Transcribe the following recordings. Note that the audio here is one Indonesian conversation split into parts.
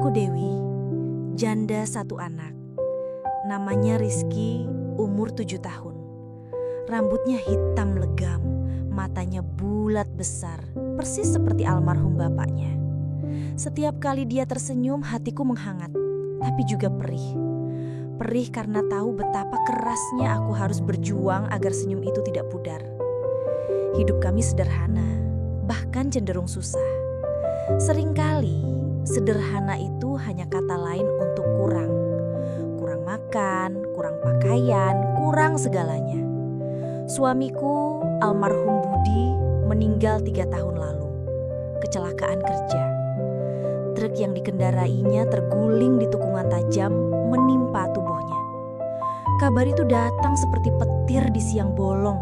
Aku Dewi, janda satu anak. Namanya Rizky, umur 7 tahun. Rambutnya hitam legam, matanya bulat besar, persis seperti almarhum bapaknya. Setiap kali dia tersenyum, hatiku menghangat, tapi juga perih. Perih karena tahu betapa kerasnya aku harus berjuang agar senyum itu tidak pudar. Hidup kami sederhana, bahkan cenderung susah. Seringkali, sederhana itu hanya kata lain untuk kurang. Kurang makan, kurang pakaian, kurang segalanya. Suamiku, almarhum Budi, meninggal 3 tahun lalu. Kecelakaan kerja. Truk yang dikendarainya terguling di tikungan tajam menimpa tubuhnya. Kabar itu datang seperti petir di siang bolong.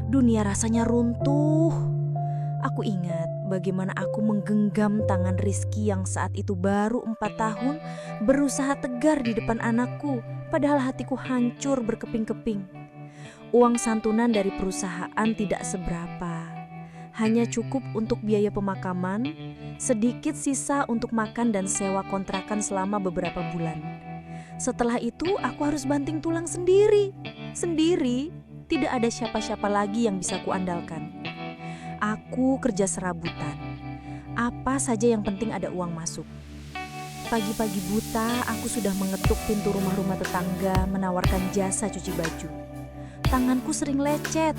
Dunia rasanya runtuh. Aku ingat bagaimana aku menggenggam tangan Rizky yang saat itu baru 4 tahun berusaha tegar di depan anakku, padahal hatiku hancur berkeping-keping. Uang santunan dari perusahaan tidak seberapa, hanya cukup untuk biaya pemakaman, sedikit sisa untuk makan dan sewa kontrakan selama beberapa bulan. Setelah itu aku harus banting tulang sendiri. Tidak ada siapa-siapa lagi yang bisa kuandalkan. Aku kerja serabutan. Apa saja yang penting ada uang masuk. Pagi-pagi buta, aku sudah mengetuk pintu rumah-rumah tetangga menawarkan jasa cuci baju. Tanganku sering lecet,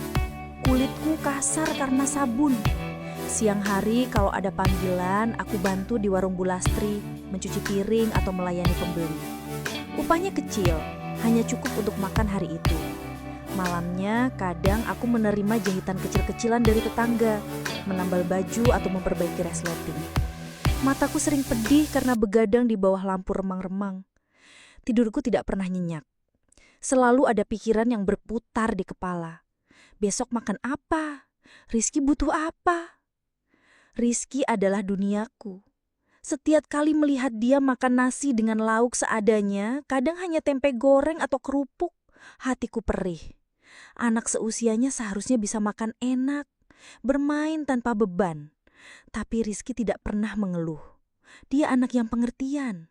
kulitku kasar karena sabun. Siang hari kalau ada panggilan, aku bantu di warung Bu Lastri, mencuci piring atau melayani pembeli. Upahnya kecil, hanya cukup untuk makan hari itu. Malamnya kadang aku menerima jahitan kecil-kecilan dari tetangga, menambal baju atau memperbaiki resleting. Mataku sering pedih karena begadang di bawah lampu remang-remang. Tidurku tidak pernah nyenyak. Selalu ada pikiran yang berputar di kepala. Besok makan apa? Rizky butuh apa? Rizky adalah duniaku. Setiap kali melihat dia makan nasi dengan lauk seadanya, kadang hanya tempe goreng atau kerupuk, hatiku perih. Anak seusianya seharusnya bisa makan enak, bermain tanpa beban. Tapi Rizky tidak pernah mengeluh. Dia anak yang pengertian.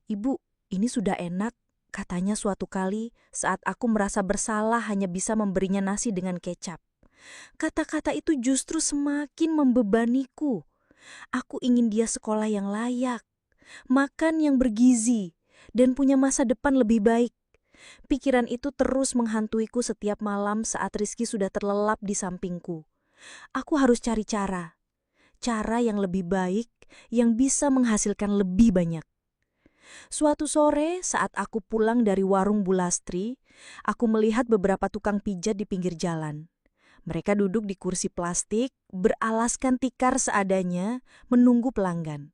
"Ibu, ini sudah enak," katanya suatu kali saat aku merasa bersalah hanya bisa memberinya nasi dengan kecap. Kata-kata itu justru semakin membebaniku. Aku ingin dia sekolah yang layak, makan yang bergizi, dan punya masa depan lebih baik. Pikiran itu terus menghantuiku setiap malam saat Rizky sudah terlelap di sampingku. Aku harus cari cara yang lebih baik, yang bisa menghasilkan lebih banyak. Suatu sore saat aku pulang dari warung Bu Lastri, aku melihat beberapa tukang pijat di pinggir jalan. Mereka duduk di kursi plastik, beralaskan tikar seadanya, menunggu pelanggan.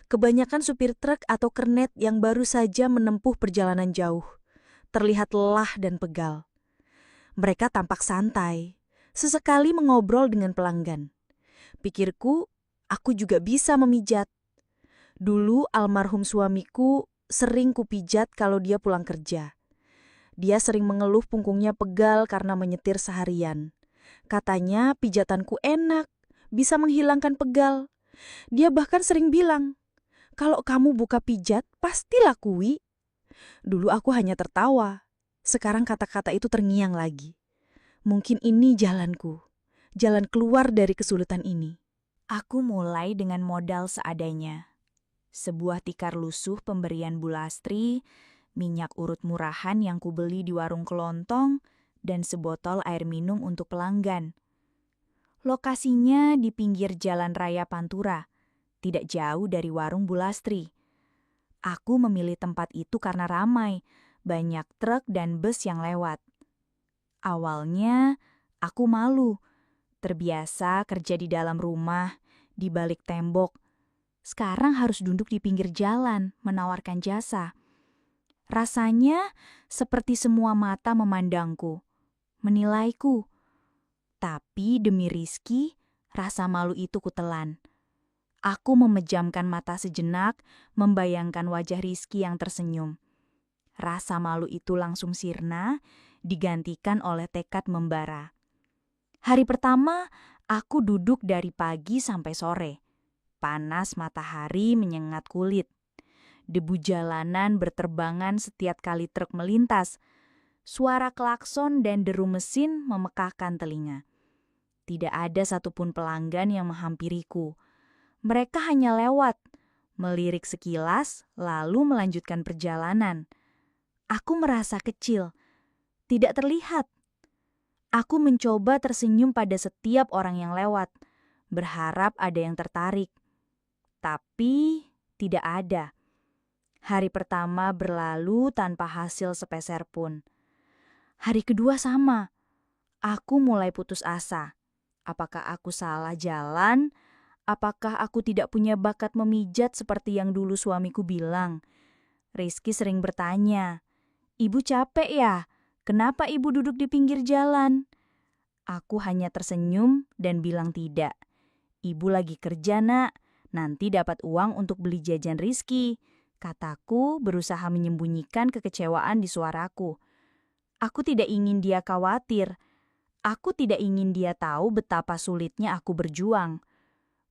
Kebanyakan supir truk atau kernet yang baru saja menempuh perjalanan jauh. Terlihat lelah dan pegal. Mereka tampak santai, sesekali mengobrol dengan pelanggan. Pikirku, aku juga bisa memijat. Dulu almarhum suamiku sering kupijat kalau dia pulang kerja. Dia sering mengeluh punggungnya pegal karena menyetir seharian. Katanya pijatanku enak, bisa menghilangkan pegal. Dia bahkan sering bilang, "Kalau kamu buka pijat, pasti lakui." Dulu aku hanya tertawa. Sekarang kata-kata itu terngiang lagi. Mungkin ini jalanku, jalan keluar dari kesulitan ini. Aku mulai dengan modal seadanya. Sebuah tikar lusuh pemberian Bu Lastri, minyak urut murahan yang kubeli di warung kelontong, dan sebotol air minum untuk pelanggan. Lokasinya di pinggir Jalan Raya Pantura, tidak jauh dari warung Bu Lastri. Aku memilih tempat itu karena ramai, banyak truk dan bus yang lewat. Awalnya, aku malu, terbiasa kerja di dalam rumah, di balik tembok. Sekarang harus duduk di pinggir jalan, menawarkan jasa. Rasanya seperti semua mata memandangku, menilaiku. Tapi demi Rizky, rasa malu itu kutelan. Aku memejamkan mata sejenak, membayangkan wajah Rizky yang tersenyum. Rasa malu itu langsung sirna, digantikan oleh tekad membara. Hari pertama, aku duduk dari pagi sampai sore. Panas matahari menyengat kulit. Debu jalanan berterbangan setiap kali truk melintas. Suara klakson dan deru mesin memekakkan telinga. Tidak ada satupun pelanggan yang menghampiriku. Mereka hanya lewat, melirik sekilas, lalu melanjutkan perjalanan. Aku merasa kecil, tidak terlihat. Aku mencoba tersenyum pada setiap orang yang lewat, berharap ada yang tertarik. Tapi tidak ada. Hari pertama berlalu tanpa hasil sepeser pun. Hari kedua sama. Aku mulai putus asa. Apakah aku salah jalan? Apakah aku tidak punya bakat memijat seperti yang dulu suamiku bilang? Rizky sering bertanya, "Ibu capek ya? Kenapa ibu duduk di pinggir jalan?" Aku hanya tersenyum dan bilang tidak. "Ibu lagi kerja, Nak. Nanti dapat uang untuk beli jajan Rizky," kataku berusaha menyembunyikan kekecewaan di suaraku. Aku tidak ingin dia khawatir. Aku tidak ingin dia tahu betapa sulitnya aku berjuang.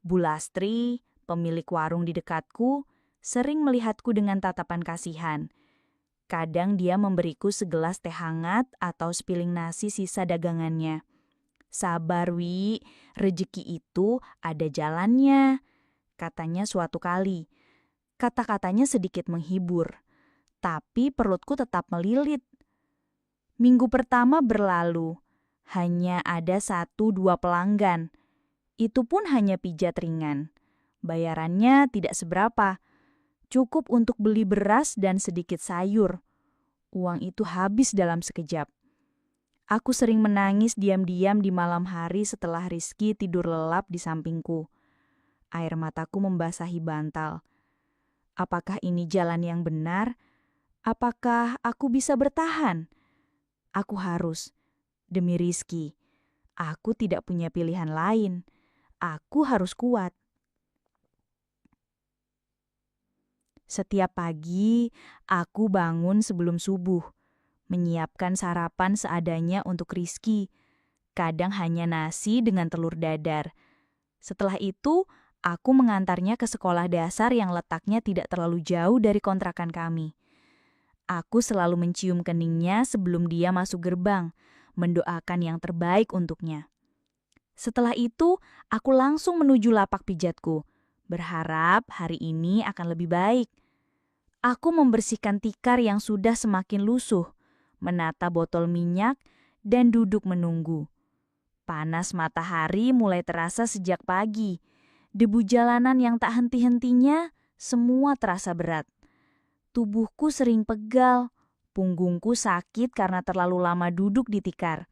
Bu Lastri, pemilik warung di dekatku, sering melihatku dengan tatapan kasihan. Kadang dia memberiku segelas teh hangat atau sepiling nasi sisa dagangannya. "Sabar, Wi, rezeki itu ada jalannya," katanya suatu kali. Kata-katanya sedikit menghibur, tapi perutku tetap melilit. Minggu pertama berlalu, hanya ada 1-2 pelanggan. Itu pun hanya pijat ringan. Bayarannya tidak seberapa, cukup untuk beli beras dan sedikit sayur. Uang itu habis dalam sekejap. Aku sering menangis diam-diam di malam hari setelah Rizky tidur lelap di sampingku. Air mataku membasahi bantal. Apakah ini jalan yang benar? Apakah aku bisa bertahan? Aku harus. Demi Rizky. Aku tidak punya pilihan lain. Aku harus kuat. Setiap pagi, aku bangun sebelum subuh, menyiapkan sarapan seadanya untuk Rizky. Kadang hanya nasi dengan telur dadar. Setelah itu, aku mengantarnya ke sekolah dasar yang letaknya tidak terlalu jauh dari kontrakan kami. Aku selalu mencium keningnya sebelum dia masuk gerbang, mendoakan yang terbaik untuknya. Setelah itu, aku langsung menuju lapak pijatku, berharap hari ini akan lebih baik. Aku membersihkan tikar yang sudah semakin lusuh, menata botol minyak, dan duduk menunggu. Panas matahari mulai terasa sejak pagi. Debu jalanan yang tak henti-hentinya, semua terasa berat. Tubuhku sering pegal, punggungku sakit karena terlalu lama duduk di tikar.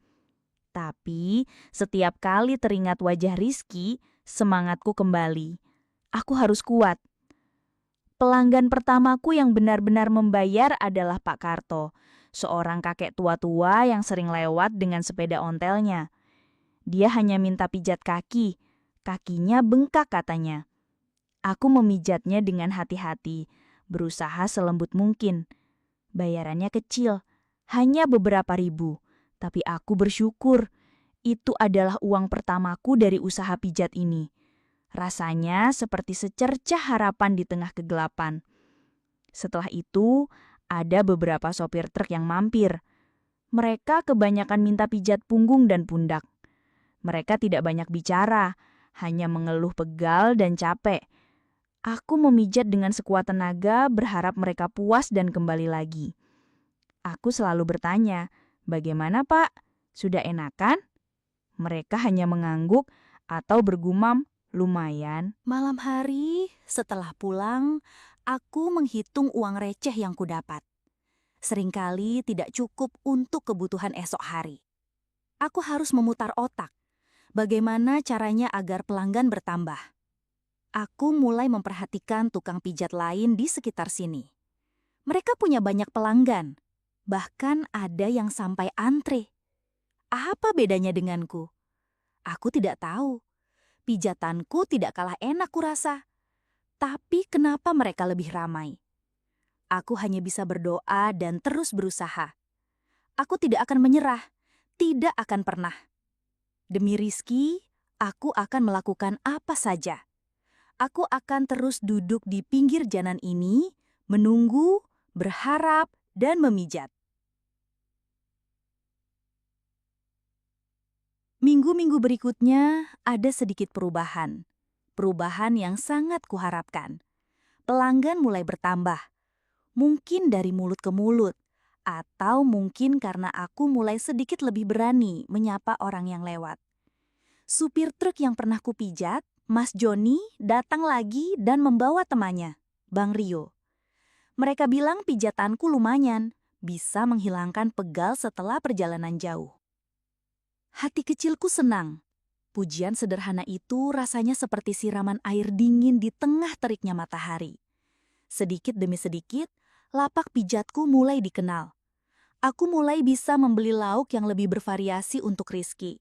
Tapi setiap kali teringat wajah Rizky, semangatku kembali. Aku harus kuat. Pelanggan pertamaku yang benar-benar membayar adalah Pak Karto, seorang kakek tua-tua yang sering lewat dengan sepeda ontelnya. Dia hanya minta pijat kaki, kakinya bengkak katanya. Aku memijatnya dengan hati-hati, berusaha selembut mungkin. Bayarannya kecil, hanya beberapa ribu, tapi aku bersyukur. Itu adalah uang pertamaku dari usaha pijat ini. Rasanya seperti secercah harapan di tengah kegelapan. Setelah itu, ada beberapa sopir truk yang mampir. Mereka kebanyakan minta pijat punggung dan pundak. Mereka tidak banyak bicara, hanya mengeluh pegal dan capek. Aku memijat dengan sekuat tenaga, berharap mereka puas dan kembali lagi. Aku selalu bertanya, "Bagaimana, Pak? Sudah enakan?" Mereka hanya mengangguk atau bergumam, "Lumayan." Malam hari, setelah pulang, aku menghitung uang receh yang kudapat. Seringkali tidak cukup untuk kebutuhan esok hari. Aku harus memutar otak. Bagaimana caranya agar pelanggan bertambah? Aku mulai memperhatikan tukang pijat lain di sekitar sini. Mereka punya banyak pelanggan, bahkan ada yang sampai antre. Apa bedanya denganku? Aku tidak tahu. Pijatanku tidak kalah enak kurasa. Tapi kenapa mereka lebih ramai? Aku hanya bisa berdoa dan terus berusaha. Aku tidak akan menyerah, tidak akan pernah. Demi Rizky, aku akan melakukan apa saja. Aku akan terus duduk di pinggir jalan ini, menunggu, berharap, dan memijat. Minggu-minggu berikutnya ada sedikit perubahan. Perubahan yang sangat kuharapkan. Pelanggan mulai bertambah. Mungkin dari mulut ke mulut. Atau mungkin karena aku mulai sedikit lebih berani menyapa orang yang lewat. Supir truk yang pernah kupijat, Mas Joni, datang lagi dan membawa temannya, Bang Rio. Mereka bilang pijatanku lumayan, bisa menghilangkan pegal setelah perjalanan jauh. Hati kecilku senang. Pujian sederhana itu rasanya seperti siraman air dingin di tengah teriknya matahari. Sedikit demi sedikit, lapak pijatku mulai dikenal. Aku mulai bisa membeli lauk yang lebih bervariasi untuk Rizky.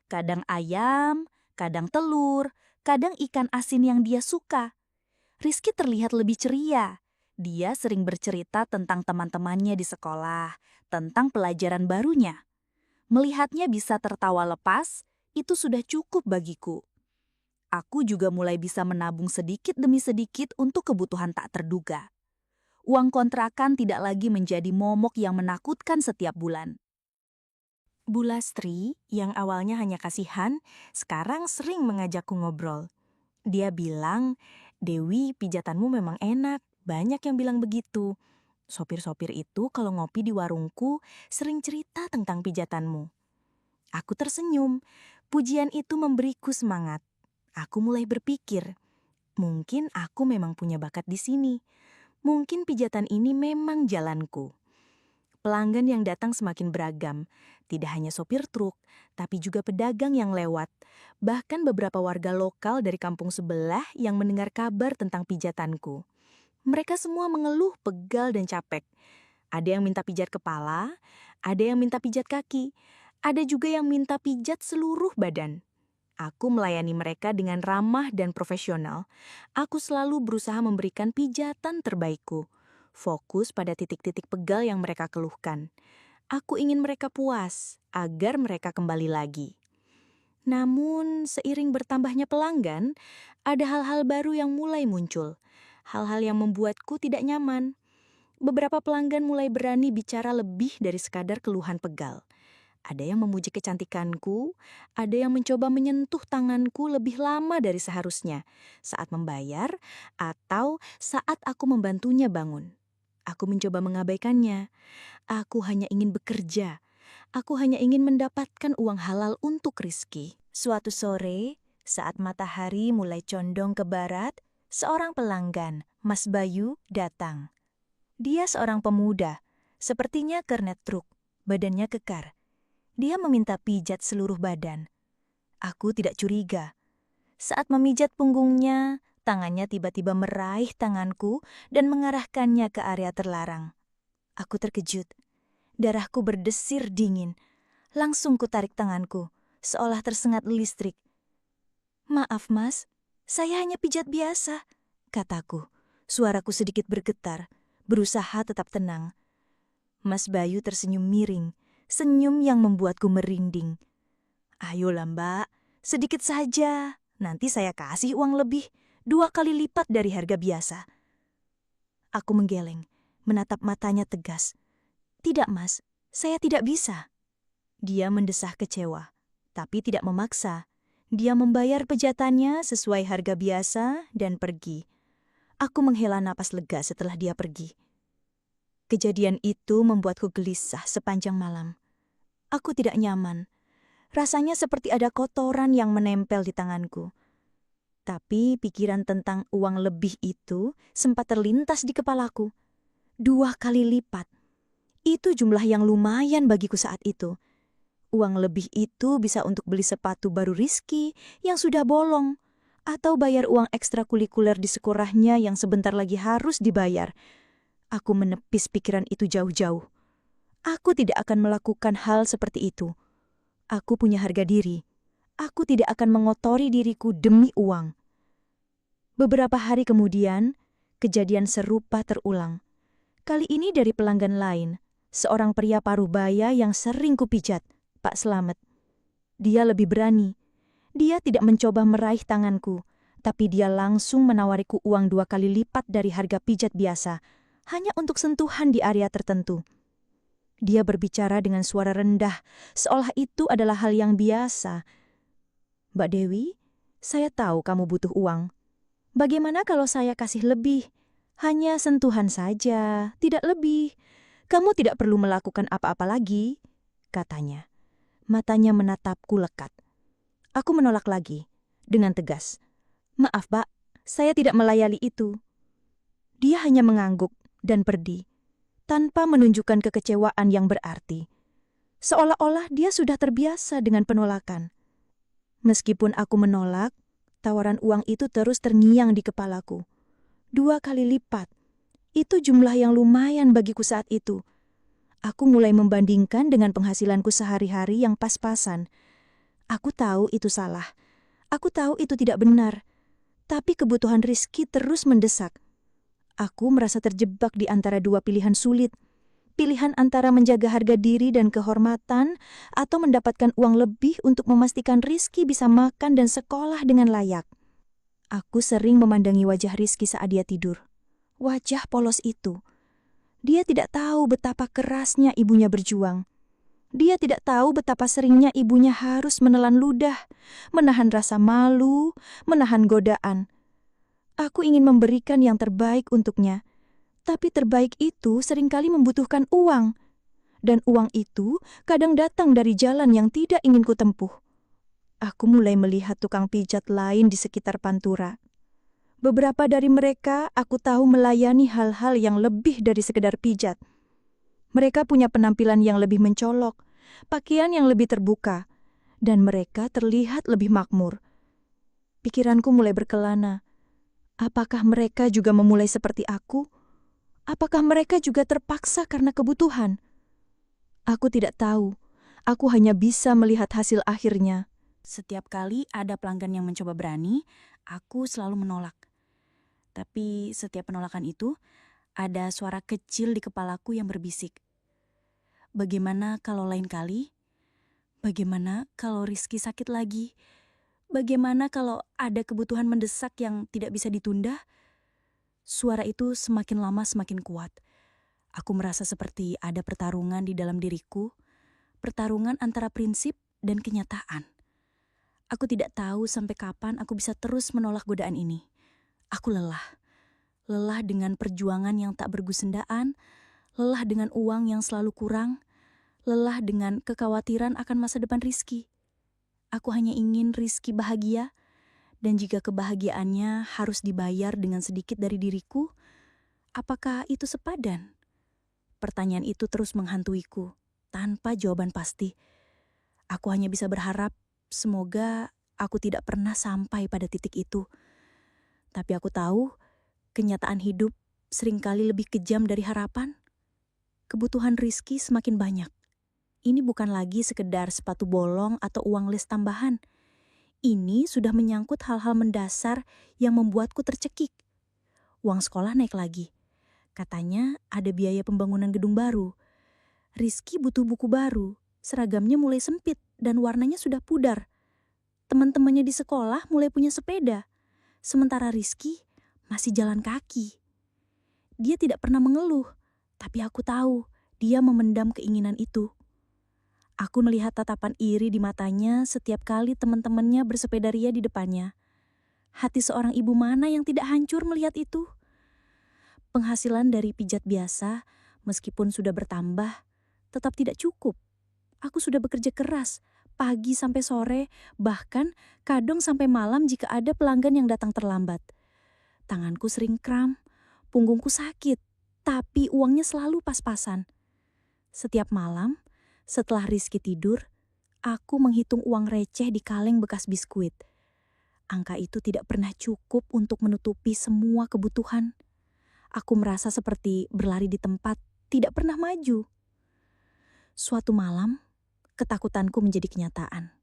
Kadang ayam, kadang telur, kadang ikan asin yang dia suka. Rizky terlihat lebih ceria. Dia sering bercerita tentang teman-temannya di sekolah, tentang pelajaran barunya. Melihatnya bisa tertawa lepas, itu sudah cukup bagiku. Aku juga mulai bisa menabung sedikit demi sedikit untuk kebutuhan tak terduga. Uang kontrakan tidak lagi menjadi momok yang menakutkan setiap bulan. Bu Lastri, yang awalnya hanya kasihan, sekarang sering mengajakku ngobrol. Dia bilang, "Dewi, pijatanmu memang enak, banyak yang bilang begitu. Sopir-sopir itu kalau ngopi di warungku sering cerita tentang pijatanmu." Aku tersenyum, pujian itu memberiku semangat. Aku mulai berpikir, mungkin aku memang punya bakat di sini. Mungkin pijatan ini memang jalanku. Pelanggan yang datang semakin beragam, tidak hanya sopir truk, tapi juga pedagang yang lewat. Bahkan beberapa warga lokal dari kampung sebelah yang mendengar kabar tentang pijatanku. Mereka semua mengeluh pegal dan capek. Ada yang minta pijat kepala, ada yang minta pijat kaki, ada juga yang minta pijat seluruh badan. Aku melayani mereka dengan ramah dan profesional. Aku selalu berusaha memberikan pijatan terbaikku. Fokus pada titik-titik pegal yang mereka keluhkan. Aku ingin mereka puas, agar mereka kembali lagi. Namun, seiring bertambahnya pelanggan, ada hal-hal baru yang mulai muncul. Hal-hal yang membuatku tidak nyaman. Beberapa pelanggan mulai berani bicara lebih dari sekadar keluhan pegal. Ada yang memuji kecantikanku, ada yang mencoba menyentuh tanganku lebih lama dari seharusnya saat membayar atau saat aku membantunya bangun. Aku mencoba mengabaikannya. Aku hanya ingin bekerja. Aku hanya ingin mendapatkan uang halal untuk Rizky. Suatu sore, saat matahari mulai condong ke barat, seorang pelanggan, Mas Bayu, datang. Dia seorang pemuda, sepertinya kernet truk, badannya kekar. Dia meminta pijat seluruh badan. Aku tidak curiga. Saat memijat punggungnya, tangannya tiba-tiba meraih tanganku dan mengarahkannya ke area terlarang. Aku terkejut. Darahku berdesir dingin. Langsung kutarik tanganku, seolah tersengat listrik. "Maaf mas, saya hanya pijat biasa," kataku. Suaraku sedikit bergetar, berusaha tetap tenang. Mas Bayu tersenyum miring. Senyum yang membuatku merinding. "Ayolah mbak, sedikit saja. Nanti saya kasih uang lebih, 2 kali lipat dari harga biasa." Aku menggeleng, menatap matanya tegas. "Tidak mas, saya tidak bisa." Dia mendesah kecewa, tapi tidak memaksa. Dia membayar pejatannya sesuai harga biasa dan pergi. Aku menghela napas lega setelah dia pergi. Kejadian itu membuatku gelisah sepanjang malam. Aku tidak nyaman. Rasanya seperti ada kotoran yang menempel di tanganku. Tapi pikiran tentang uang lebih itu sempat terlintas di kepalaku. 2 kali lipat. Itu jumlah yang lumayan bagiku saat itu. Uang lebih itu bisa untuk beli sepatu baru Rizky yang sudah bolong. Atau bayar uang ekstrakurikuler di sekolahnya yang sebentar lagi harus dibayar. Aku menepis pikiran itu jauh-jauh. Aku tidak akan melakukan hal seperti itu. Aku punya harga diri. Aku tidak akan mengotori diriku demi uang. Beberapa hari kemudian, kejadian serupa terulang. Kali ini dari pelanggan lain, seorang pria parubaya yang sering kupijat, Pak Slamet. Dia lebih berani. Dia tidak mencoba meraih tanganku, tapi dia langsung menawariku uang 2 kali lipat dari harga pijat biasa, hanya untuk sentuhan di area tertentu. Dia berbicara dengan suara rendah, seolah itu adalah hal yang biasa. "Mbak Dewi, saya tahu kamu butuh uang. Bagaimana kalau saya kasih lebih? Hanya sentuhan saja, tidak lebih. Kamu tidak perlu melakukan apa-apa lagi," katanya. Matanya menatapku lekat. Aku menolak lagi, dengan tegas. "Maaf, Pak, saya tidak melayani itu." Dia hanya mengangguk dan pergi, tanpa menunjukkan kekecewaan yang berarti. Seolah-olah dia sudah terbiasa dengan penolakan. Meskipun aku menolak, tawaran uang itu terus terngiang di kepalaku. 2 kali lipat. Itu jumlah yang lumayan bagiku saat itu. Aku mulai membandingkan dengan penghasilanku sehari-hari yang pas-pasan. Aku tahu itu salah. Aku tahu itu tidak benar. Tapi kebutuhan Rizky terus mendesak. Aku merasa terjebak di antara 2 pilihan sulit. Pilihan antara menjaga harga diri dan kehormatan atau mendapatkan uang lebih untuk memastikan Rizky bisa makan dan sekolah dengan layak. Aku sering memandangi wajah Rizky saat dia tidur. Wajah polos itu. Dia tidak tahu betapa kerasnya ibunya berjuang. Dia tidak tahu betapa seringnya ibunya harus menelan ludah, menahan rasa malu, menahan godaan. Aku ingin memberikan yang terbaik untuknya. Tapi terbaik itu seringkali membutuhkan uang. Dan uang itu kadang datang dari jalan yang tidak ingin kutempuh. Aku mulai melihat tukang pijat lain di sekitar Pantura. Beberapa dari mereka aku tahu melayani hal-hal yang lebih dari sekedar pijat. Mereka punya penampilan yang lebih mencolok, pakaian yang lebih terbuka, dan mereka terlihat lebih makmur. Pikiranku mulai berkelana. Apakah mereka juga memulai seperti aku? Apakah mereka juga terpaksa karena kebutuhan? Aku tidak tahu. Aku hanya bisa melihat hasil akhirnya. Setiap kali ada pelanggan yang mencoba berani, aku selalu menolak. Tapi setiap penolakan itu, ada suara kecil di kepalaku yang berbisik. Bagaimana kalau lain kali? Bagaimana kalau Rizky sakit lagi? Bagaimana kalau ada kebutuhan mendesak yang tidak bisa ditunda? Suara itu semakin lama semakin kuat. Aku merasa seperti ada pertarungan di dalam diriku, pertarungan antara prinsip dan kenyataan. Aku tidak tahu sampai kapan aku bisa terus menolak godaan ini. Aku lelah. Lelah dengan perjuangan yang tak bergusendaan, lelah dengan uang yang selalu kurang, lelah dengan kekhawatiran akan masa depan Rizky. Aku hanya ingin Rizky bahagia, dan jika kebahagiaannya harus dibayar dengan sedikit dari diriku, apakah itu sepadan? Pertanyaan itu terus menghantuiku, tanpa jawaban pasti. Aku hanya bisa berharap, semoga aku tidak pernah sampai pada titik itu. Tapi aku tahu, kenyataan hidup seringkali lebih kejam dari harapan. Kebutuhan Rizky semakin banyak. Ini bukan lagi sekedar sepatu bolong atau uang les tambahan. Ini sudah menyangkut hal-hal mendasar yang membuatku tercekik. Uang sekolah naik lagi. Katanya ada biaya pembangunan gedung baru. Rizky butuh buku baru. Seragamnya mulai sempit dan warnanya sudah pudar. Teman-temannya di sekolah mulai punya sepeda. Sementara Rizky masih jalan kaki. Dia tidak pernah mengeluh, tapi aku tahu dia memendam keinginan itu. Aku melihat tatapan iri di matanya setiap kali teman-temannya bersepeda ria di depannya. Hati seorang ibu mana yang tidak hancur melihat itu? Penghasilan dari pijat biasa, meskipun sudah bertambah, tetap tidak cukup. Aku sudah bekerja keras, pagi sampai sore, bahkan kadang sampai malam jika ada pelanggan yang datang terlambat. Tanganku sering kram, punggungku sakit, tapi uangnya selalu pas-pasan. Setiap malam, setelah Rizky tidur, aku menghitung uang receh di kaleng bekas biskuit. Angka itu tidak pernah cukup untuk menutupi semua kebutuhan. Aku merasa seperti berlari di tempat, tidak pernah maju. Suatu malam, ketakutanku menjadi kenyataan.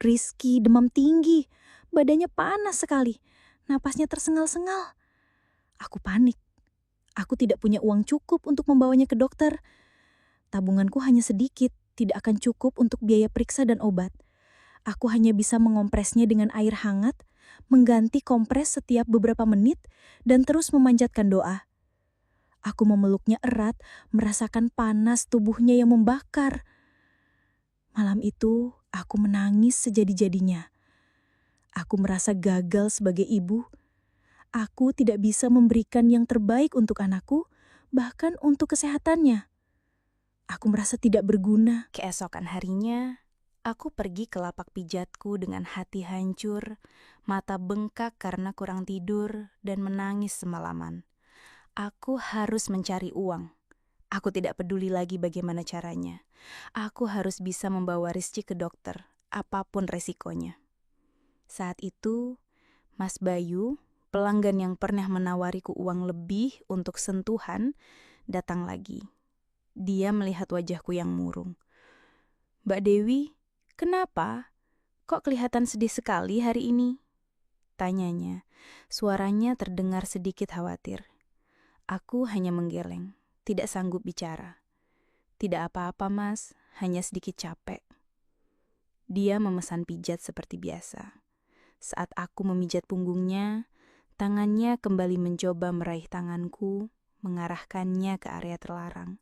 Rizky demam tinggi, badannya panas sekali, napasnya tersengal-sengal. Aku panik. Aku tidak punya uang cukup untuk membawanya ke dokter. Tabunganku hanya sedikit, tidak akan cukup untuk biaya periksa dan obat. Aku hanya bisa mengompresnya dengan air hangat, mengganti kompres setiap beberapa menit, dan terus memanjatkan doa. Aku memeluknya erat, merasakan panas tubuhnya yang membakar. Malam itu, aku menangis sejadi-jadinya. Aku merasa gagal sebagai ibu. Aku tidak bisa memberikan yang terbaik untuk anakku, bahkan untuk kesehatannya. Aku merasa tidak berguna. Keesokan harinya, aku pergi ke lapak pijatku dengan hati hancur, mata bengkak karena kurang tidur, dan menangis semalaman. Aku harus mencari uang. Aku tidak peduli lagi bagaimana caranya. Aku harus bisa membawa Rizky ke dokter, apapun resikonya. Saat itu, Mas Bayu, pelanggan yang pernah menawariku uang lebih untuk sentuhan, datang lagi. Dia melihat wajahku yang murung. "Mbak Dewi, kenapa? Kok kelihatan sedih sekali hari ini?" tanyanya. Suaranya terdengar sedikit khawatir. Aku hanya menggeleng, tidak sanggup bicara. "Tidak apa-apa, Mas, hanya sedikit capek." Dia memesan pijat seperti biasa. Saat aku memijat punggungnya, tangannya kembali mencoba meraih tanganku, mengarahkannya ke area terlarang.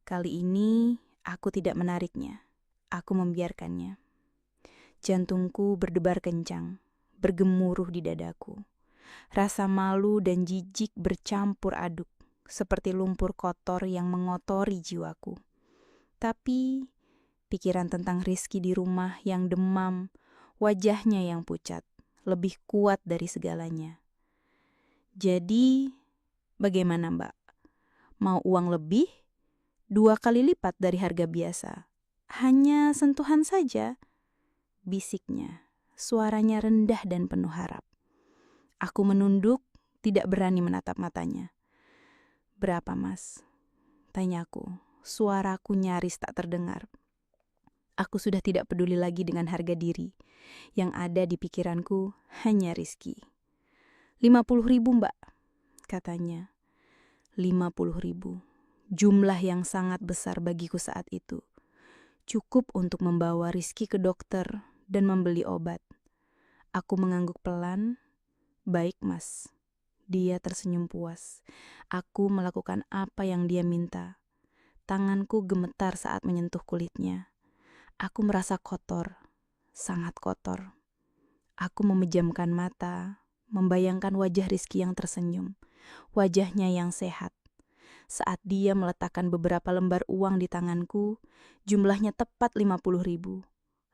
Kali ini, aku tidak menariknya. Aku membiarkannya. Jantungku berdebar kencang, bergemuruh di dadaku. Rasa malu dan jijik bercampur aduk, seperti lumpur kotor yang mengotori jiwaku. Tapi, pikiran tentang Rizky di rumah yang demam, wajahnya yang pucat, lebih kuat dari segalanya. "Jadi, bagaimana Mbak? Mau uang lebih? 2 kali lipat dari harga biasa. Hanya sentuhan saja," bisiknya. Suaranya rendah dan penuh harap. Aku menunduk, tidak berani menatap matanya. "Berapa, Mas?" tanyaku. Suaraku nyaris tak terdengar. Aku sudah tidak peduli lagi dengan harga diri. Yang ada di pikiranku hanya Rizky. 50.000 Mbak, katanya. 50.000. Jumlah yang sangat besar bagiku saat itu. Cukup untuk membawa Rizky ke dokter dan membeli obat. Aku mengangguk pelan. "Baik, Mas." Dia tersenyum puas. Aku melakukan apa yang dia minta. Tanganku gemetar saat menyentuh kulitnya. Aku merasa kotor, sangat kotor. Aku memejamkan mata, membayangkan wajah Rizky yang tersenyum, wajahnya yang sehat. Saat dia meletakkan beberapa lembar uang di tanganku, jumlahnya tepat 50.000.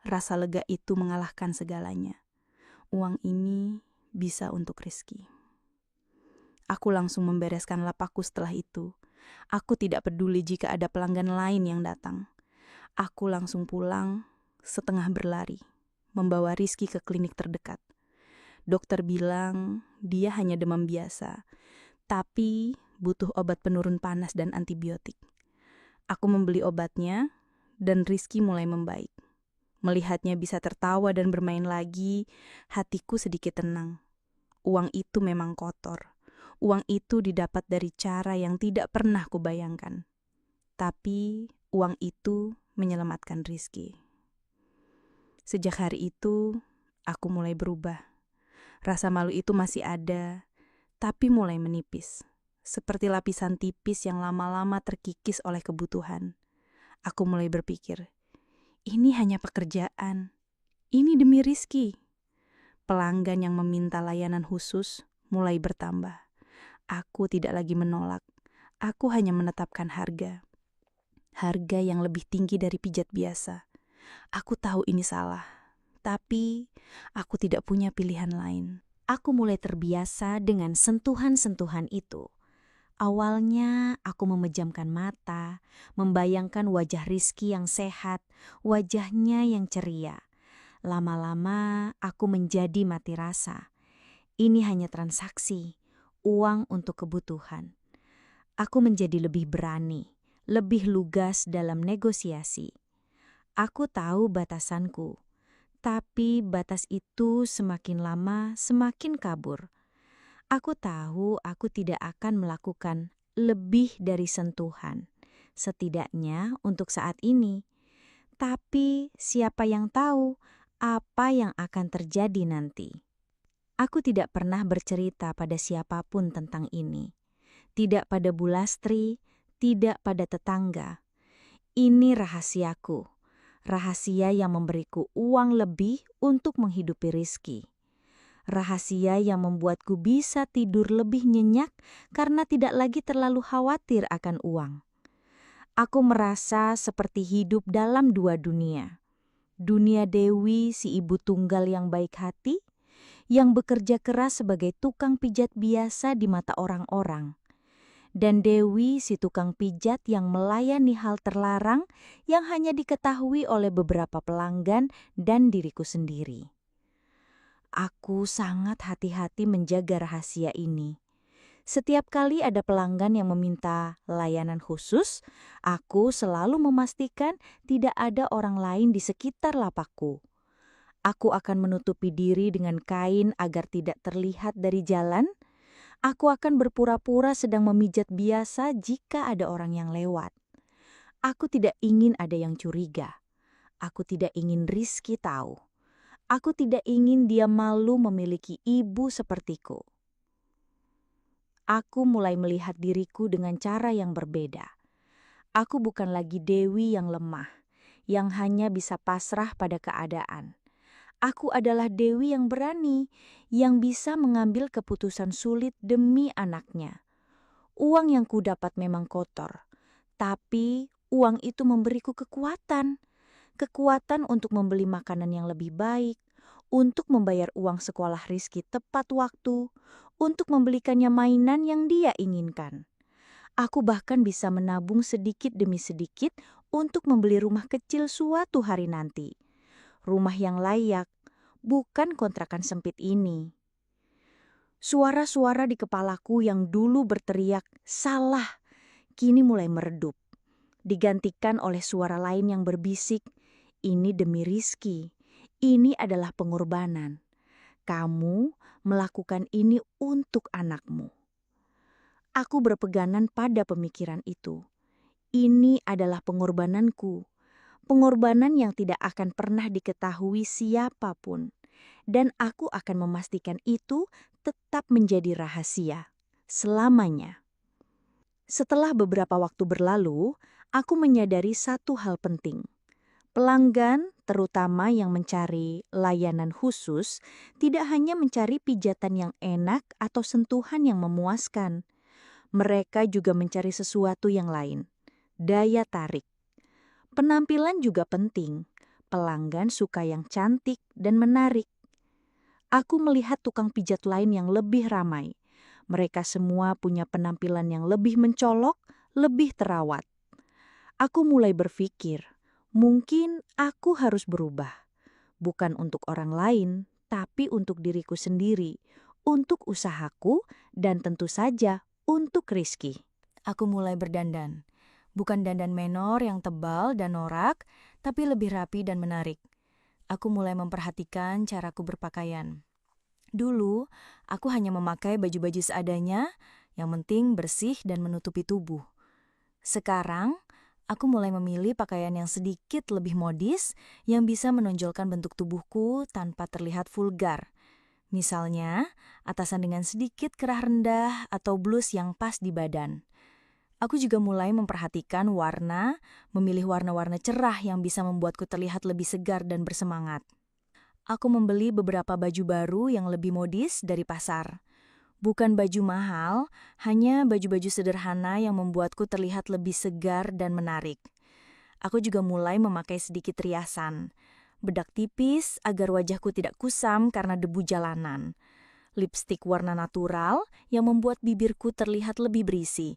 Rasa lega itu mengalahkan segalanya. Uang ini bisa untuk Rizky. Aku langsung membereskan lapakku setelah itu. Aku tidak peduli jika ada pelanggan lain yang datang. Aku langsung pulang, setengah berlari, membawa Rizky ke klinik terdekat. Dokter bilang dia hanya demam biasa, tapi butuh obat penurun panas dan antibiotik. Aku membeli obatnya, dan Rizky mulai membaik. Melihatnya bisa tertawa dan bermain lagi, hatiku sedikit tenang. Uang itu memang kotor. Uang itu didapat dari cara yang tidak pernah kubayangkan. Tapi uang itu menyelamatkan Rizky. Sejak hari itu, aku mulai berubah. Rasa malu itu masih ada, tapi mulai menipis. Seperti lapisan tipis yang lama-lama terkikis oleh kebutuhan. Aku mulai berpikir, ini hanya pekerjaan. Ini demi Rizky. Pelanggan yang meminta layanan khusus mulai bertambah. Aku tidak lagi menolak. Aku hanya menetapkan harga. Harga yang lebih tinggi dari pijat biasa. Aku tahu ini salah, tapi aku tidak punya pilihan lain. Aku mulai terbiasa dengan sentuhan-sentuhan itu. Awalnya aku memejamkan mata, membayangkan wajah Rizky yang sehat, wajahnya yang ceria. Lama-lama aku menjadi mati rasa. Ini hanya transaksi, uang untuk kebutuhan. Aku menjadi lebih berani, lebih lugas dalam negosiasi. Aku tahu batasanku, tapi batas itu semakin lama semakin kabur. Aku tahu aku tidak akan melakukan lebih dari sentuhan, setidaknya untuk saat ini. Tapi siapa yang tahu apa yang akan terjadi nanti? Aku tidak pernah bercerita pada siapapun tentang ini. tidak pada Bulastri, tidak pada tetangga. Ini rahasiaku, rahasia yang memberiku uang lebih untuk menghidupi Rizky. Rahasia yang membuatku bisa tidur lebih nyenyak karena tidak lagi terlalu khawatir akan uang. Aku merasa seperti hidup dalam dua dunia. Dunia Dewi, si ibu tunggal yang baik hati, yang bekerja keras sebagai tukang pijat biasa di mata orang-orang. Dan Dewi, si tukang pijat yang melayani hal terlarang yang hanya diketahui oleh beberapa pelanggan dan diriku sendiri. Aku sangat hati-hati menjaga rahasia ini. Setiap kali ada pelanggan yang meminta layanan khusus, aku selalu memastikan tidak ada orang lain di sekitar lapakku. Aku akan menutupi diri dengan kain agar tidak terlihat dari jalan. Aku akan berpura-pura sedang memijat biasa jika ada orang yang lewat. Aku tidak ingin ada yang curiga. Aku tidak ingin Rizky tahu. Aku tidak ingin dia malu memiliki ibu sepertiku. Aku mulai melihat diriku dengan cara yang berbeda. Aku bukan lagi Dewi yang lemah, yang hanya bisa pasrah pada keadaan. Aku adalah Dewi yang berani, yang bisa mengambil keputusan sulit demi anaknya. Uang yang kudapat memang kotor, tapi uang itu memberiku kekuatan. Kekuatan untuk membeli makanan yang lebih baik, untuk membayar uang sekolah Rizky tepat waktu, untuk membelikannya mainan yang dia inginkan. Aku bahkan bisa menabung sedikit demi sedikit untuk membeli rumah kecil suatu hari nanti. Rumah yang layak, bukan kontrakan sempit ini. Suara-suara di kepalaku yang dulu berteriak, "Salah!" kini mulai meredup. Digantikan oleh suara lain yang berbisik, "Ini demi Rizky. Ini adalah pengorbanan. Kamu melakukan ini untuk anakmu." Aku berpegangan pada pemikiran itu. Ini adalah pengorbananku. Pengorbanan yang tidak akan pernah diketahui siapapun. Dan aku akan memastikan itu tetap menjadi rahasia. Selamanya. Setelah beberapa waktu berlalu, aku menyadari satu hal penting. Pelanggan, terutama yang mencari layanan khusus, tidak hanya mencari pijatan yang enak atau sentuhan yang memuaskan. Mereka juga mencari sesuatu yang lain. Daya tarik. Penampilan juga penting. Pelanggan suka yang cantik dan menarik. Aku melihat tukang pijat lain yang lebih ramai. Mereka semua punya penampilan yang lebih mencolok, lebih terawat. Aku mulai berpikir, mungkin aku harus berubah. Bukan untuk orang lain, tapi untuk diriku sendiri, untuk usahaku, dan tentu saja untuk Rizky. Aku mulai berdandan. Bukan dandan menor yang tebal dan norak, tapi lebih rapi dan menarik. Aku mulai memperhatikan caraku berpakaian. Dulu, aku hanya memakai baju-baju seadanya, yang penting bersih dan menutupi tubuh. Sekarang, aku mulai memilih pakaian yang sedikit lebih modis, yang bisa menonjolkan bentuk tubuhku tanpa terlihat vulgar. Misalnya, atasan dengan sedikit kerah rendah atau blus yang pas di badan. Aku juga mulai memperhatikan warna, memilih warna-warna cerah yang bisa membuatku terlihat lebih segar dan bersemangat. Aku membeli beberapa baju baru yang lebih modis dari pasar. Bukan baju mahal, hanya baju-baju sederhana yang membuatku terlihat lebih segar dan menarik. Aku juga mulai memakai sedikit riasan. Bedak tipis agar wajahku tidak kusam karena debu jalanan. Lipstik warna natural yang membuat bibirku terlihat lebih berisi.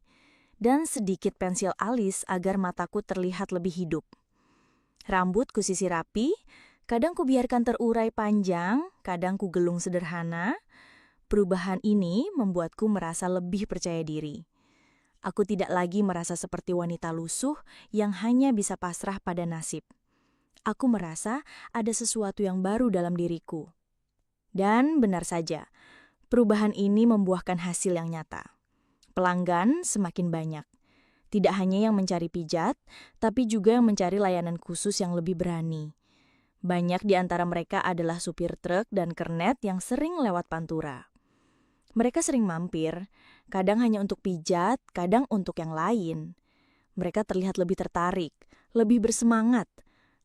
Dan sedikit pensil alis agar mataku terlihat lebih hidup. Rambut kusisir rapi, kadang kubiarkan terurai panjang, kadang kugelung sederhana. Perubahan ini membuatku merasa lebih percaya diri. Aku tidak lagi merasa seperti wanita lusuh yang hanya bisa pasrah pada nasib. Aku merasa ada sesuatu yang baru dalam diriku. Dan benar saja, perubahan ini membuahkan hasil yang nyata. Pelanggan semakin banyak. Tidak hanya yang mencari pijat, tapi juga yang mencari layanan khusus yang lebih berani. Banyak di antara mereka adalah supir truk dan kernet yang sering lewat Pantura. Mereka sering mampir, kadang hanya untuk pijat, kadang untuk yang lain. Mereka terlihat lebih tertarik, lebih bersemangat.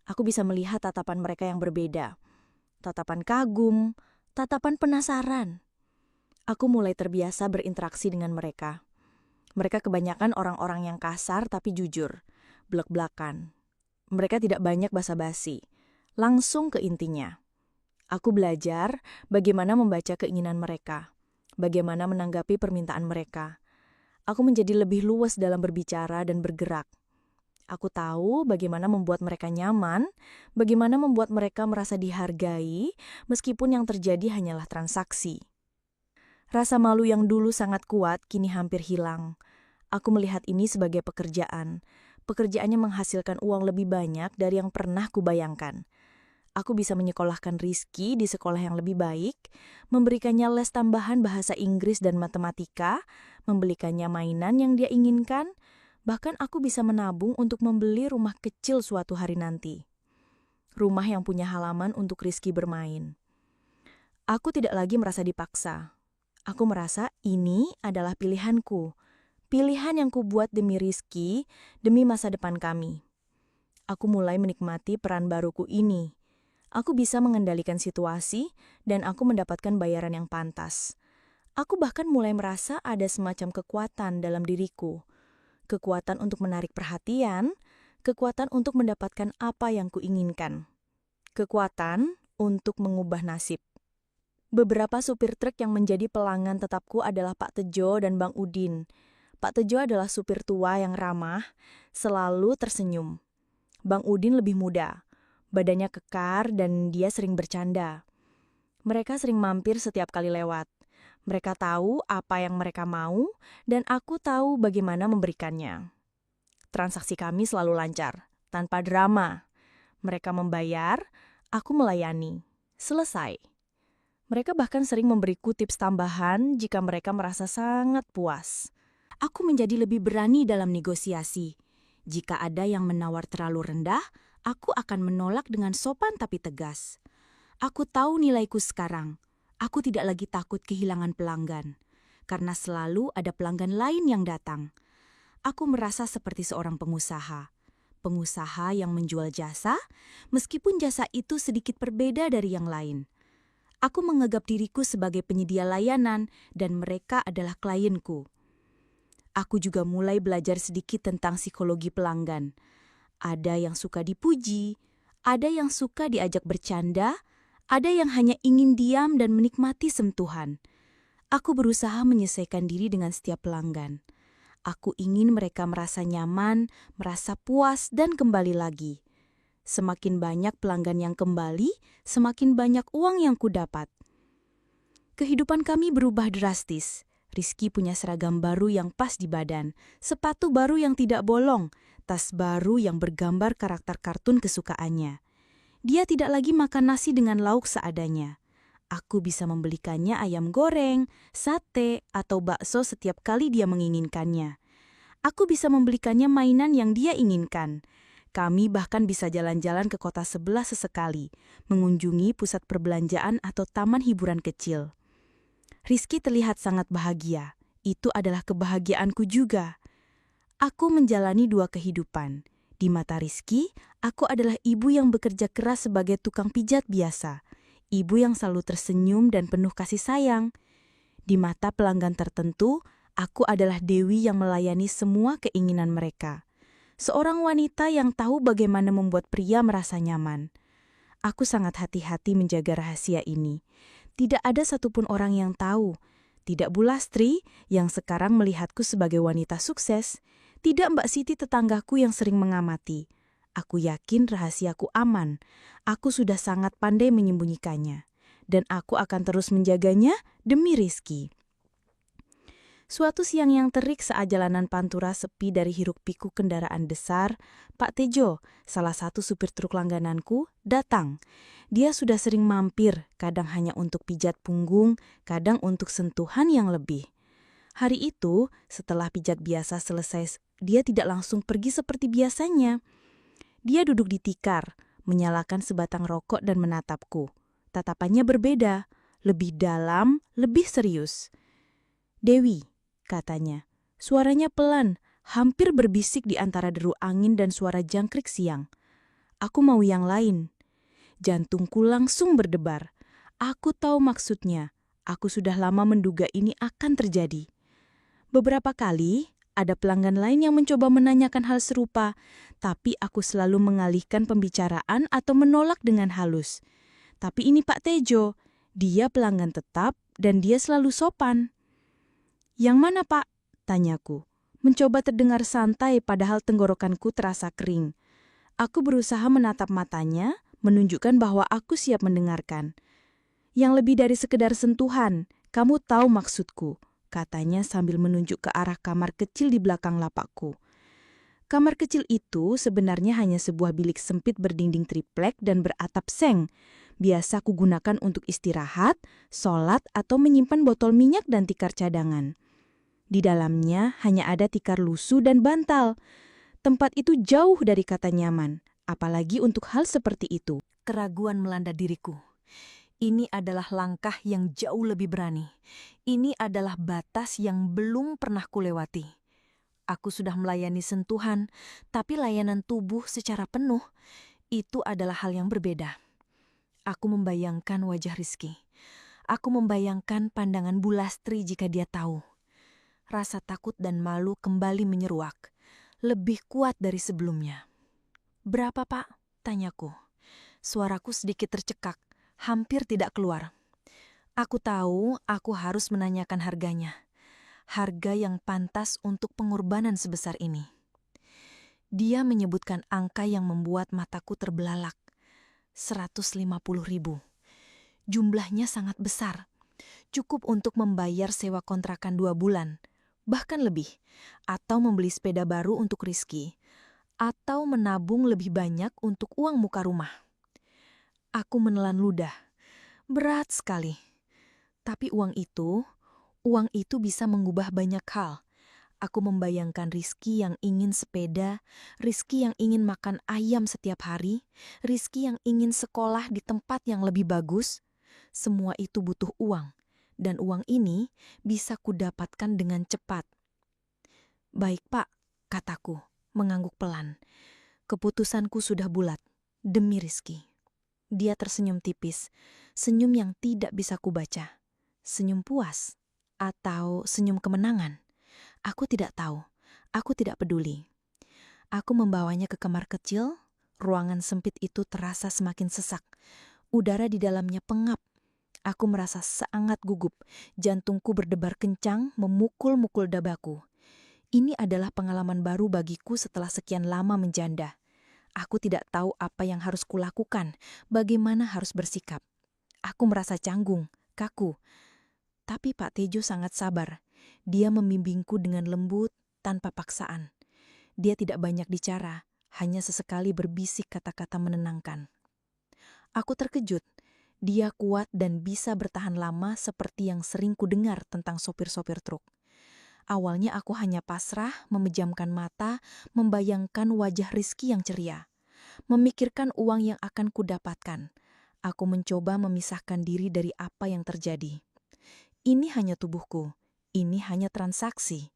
Aku bisa melihat tatapan mereka yang berbeda. Tatapan kagum, tatapan penasaran. Aku mulai terbiasa berinteraksi dengan mereka. Mereka kebanyakan orang-orang yang kasar tapi jujur, blak-blakan. Mereka tidak banyak basa-basi, langsung ke intinya. Aku belajar bagaimana membaca keinginan mereka, bagaimana menanggapi permintaan mereka. Aku menjadi lebih luas dalam berbicara dan bergerak. Aku tahu bagaimana membuat mereka nyaman, bagaimana membuat mereka merasa dihargai, meskipun yang terjadi hanyalah transaksi. Rasa malu yang dulu sangat kuat kini hampir hilang. Aku melihat ini sebagai pekerjaan. Pekerjaannya menghasilkan uang lebih banyak dari yang pernah kubayangkan. Aku bisa menyekolahkan Rizky di sekolah yang lebih baik, memberikannya les tambahan bahasa Inggris dan matematika, membelikannya mainan yang dia inginkan, bahkan aku bisa menabung untuk membeli rumah kecil suatu hari nanti. Rumah yang punya halaman untuk Rizky bermain. Aku tidak lagi merasa dipaksa. Aku merasa ini adalah pilihanku. Pilihan yang kubuat demi Rizky, demi masa depan kami. Aku mulai menikmati peran baruku ini. Aku bisa mengendalikan situasi dan aku mendapatkan bayaran yang pantas. Aku bahkan mulai merasa ada semacam kekuatan dalam diriku. Kekuatan untuk menarik perhatian, kekuatan untuk mendapatkan apa yang kuinginkan. Kekuatan untuk mengubah nasib. Beberapa supir truk yang menjadi pelanggan tetapku adalah Pak Tejo dan Bang Udin. Pak Tejo adalah supir tua yang ramah, selalu tersenyum. Bang Udin lebih muda, badannya kekar dan dia sering bercanda. Mereka sering mampir setiap kali lewat. Mereka tahu apa yang mereka mau dan aku tahu bagaimana memberikannya. Transaksi kami selalu lancar, tanpa drama. Mereka membayar, aku melayani. Selesai. Mereka bahkan sering memberiku tips tambahan jika mereka merasa sangat puas. Aku menjadi lebih berani dalam negosiasi. Jika ada yang menawar terlalu rendah, aku akan menolak dengan sopan tapi tegas. Aku tahu nilaiku sekarang. Aku tidak lagi takut kehilangan pelanggan. Karena selalu ada pelanggan lain yang datang. Aku merasa seperti seorang pengusaha. Pengusaha yang menjual jasa, meskipun jasa itu sedikit berbeda dari yang lain. Aku menganggap diriku sebagai penyedia layanan dan mereka adalah klienku. Aku juga mulai belajar sedikit tentang psikologi pelanggan. Ada yang suka dipuji, ada yang suka diajak bercanda, ada yang hanya ingin diam dan menikmati sentuhan. Aku berusaha menyesuaikan diri dengan setiap pelanggan. Aku ingin mereka merasa nyaman, merasa puas, dan kembali lagi. Semakin banyak pelanggan yang kembali, semakin banyak uang yang kudapat. Kehidupan kami berubah drastis. Rizky punya seragam baru yang pas di badan, sepatu baru yang tidak bolong, tas baru yang bergambar karakter kartun kesukaannya. Dia tidak lagi makan nasi dengan lauk seadanya. Aku bisa membelikannya ayam goreng, sate, atau bakso setiap kali dia menginginkannya. Aku bisa membelikannya mainan yang dia inginkan. Kami bahkan bisa jalan-jalan ke kota sebelah sesekali, mengunjungi pusat perbelanjaan atau taman hiburan kecil. Rizky terlihat sangat bahagia. Itu adalah kebahagiaanku juga. Aku menjalani dua kehidupan. Di mata Rizky, aku adalah ibu yang bekerja keras sebagai tukang pijat biasa. Ibu yang selalu tersenyum dan penuh kasih sayang. Di mata pelanggan tertentu, aku adalah Dewi yang melayani semua keinginan mereka. Seorang wanita yang tahu bagaimana membuat pria merasa nyaman. Aku sangat hati-hati menjaga rahasia ini. Tidak ada satupun orang yang tahu. Tidak Bu Lastri yang sekarang melihatku sebagai wanita sukses. Tidak Mbak Siti tetanggaku yang sering mengamati. Aku yakin rahasiaku aman. Aku sudah sangat pandai menyembunyikannya. Dan aku akan terus menjaganya demi Rizky. Suatu siang yang terik saat jalanan Pantura sepi dari hiruk-pikuk kendaraan besar, Pak Tejo, salah satu supir truk langgananku, datang. Dia sudah sering mampir, kadang hanya untuk pijat punggung, kadang untuk sentuhan yang lebih. Hari itu, setelah pijat biasa selesai, dia tidak langsung pergi seperti biasanya. Dia duduk di tikar, menyalakan sebatang rokok dan menatapku. Tatapannya berbeda, lebih dalam, lebih serius. "Dewi," katanya. Suaranya pelan, hampir berbisik di antara deru angin dan suara jangkrik siang. "Aku mau yang lain." Jantungku langsung berdebar. Aku tahu maksudnya. Aku sudah lama menduga ini akan terjadi. Beberapa kali, ada pelanggan lain yang mencoba menanyakan hal serupa, tapi aku selalu mengalihkan pembicaraan atau menolak dengan halus. Tapi ini Pak Tejo, dia pelanggan tetap dan dia selalu sopan. "Yang mana Pak?" tanyaku. Mencoba terdengar santai padahal tenggorokanku terasa kering. Aku berusaha menatap matanya, menunjukkan bahwa aku siap mendengarkan. "Yang lebih dari sekedar sentuhan, kamu tahu maksudku," katanya sambil menunjuk ke arah kamar kecil di belakang lapakku. Kamar kecil itu sebenarnya hanya sebuah bilik sempit berdinding triplek dan beratap seng. Biasa kugunakan untuk istirahat, sholat, atau menyimpan botol minyak dan tikar cadangan. Di dalamnya hanya ada tikar lusuh dan bantal. Tempat itu jauh dari kata nyaman, apalagi untuk hal seperti itu. Keraguan melanda diriku. Ini adalah langkah yang jauh lebih berani. Ini adalah batas yang belum pernah kulewati. Aku sudah melayani sentuhan, tapi layanan tubuh secara penuh, itu adalah hal yang berbeda. Aku membayangkan wajah Rizky. Aku membayangkan pandangan Bu Lastri jika dia tahu. Rasa takut dan malu kembali menyeruak. Lebih kuat dari sebelumnya. "Berapa, Pak?" tanyaku. Suaraku sedikit tercekak, hampir tidak keluar. Aku tahu aku harus menanyakan harganya. Harga yang pantas untuk pengorbanan sebesar ini. Dia menyebutkan angka yang membuat mataku terbelalak. 150.000. Jumlahnya sangat besar. Cukup untuk membayar sewa kontrakan 2 bulan. Bahkan lebih. Atau membeli sepeda baru untuk Rizky. Atau menabung lebih banyak untuk uang muka rumah. Aku menelan ludah. Berat sekali. Tapi uang itu bisa mengubah banyak hal. Aku membayangkan Rizky yang ingin sepeda, Rizky yang ingin makan ayam setiap hari, Rizky yang ingin sekolah di tempat yang lebih bagus. Semua itu butuh uang, dan uang ini bisa kudapatkan dengan cepat. "Baik Pak," kataku, mengangguk pelan. Keputusanku sudah bulat, demi Rizky. Dia tersenyum tipis, senyum yang tidak bisa kubaca. Senyum puas atau senyum kemenangan? Aku tidak tahu, aku tidak peduli. Aku membawanya ke kamar kecil, ruangan sempit itu terasa semakin sesak. Udara di dalamnya pengap. Aku merasa sangat gugup, jantungku berdebar kencang memukul-mukul dadaku. Ini adalah pengalaman baru bagiku setelah sekian lama menjanda. Aku tidak tahu apa yang harus kulakukan, bagaimana harus bersikap. Aku merasa canggung, kaku. Tapi Pak Tejo sangat sabar. Dia membimbingku dengan lembut, tanpa paksaan. Dia tidak banyak bicara, hanya sesekali berbisik kata-kata menenangkan. Aku terkejut. Dia kuat dan bisa bertahan lama seperti yang sering kudengar tentang sopir-sopir truk. Awalnya aku hanya pasrah, memejamkan mata, membayangkan wajah Rizky yang ceria. Memikirkan uang yang akan kudapatkan. Aku mencoba memisahkan diri dari apa yang terjadi. Ini hanya tubuhku, ini hanya transaksi.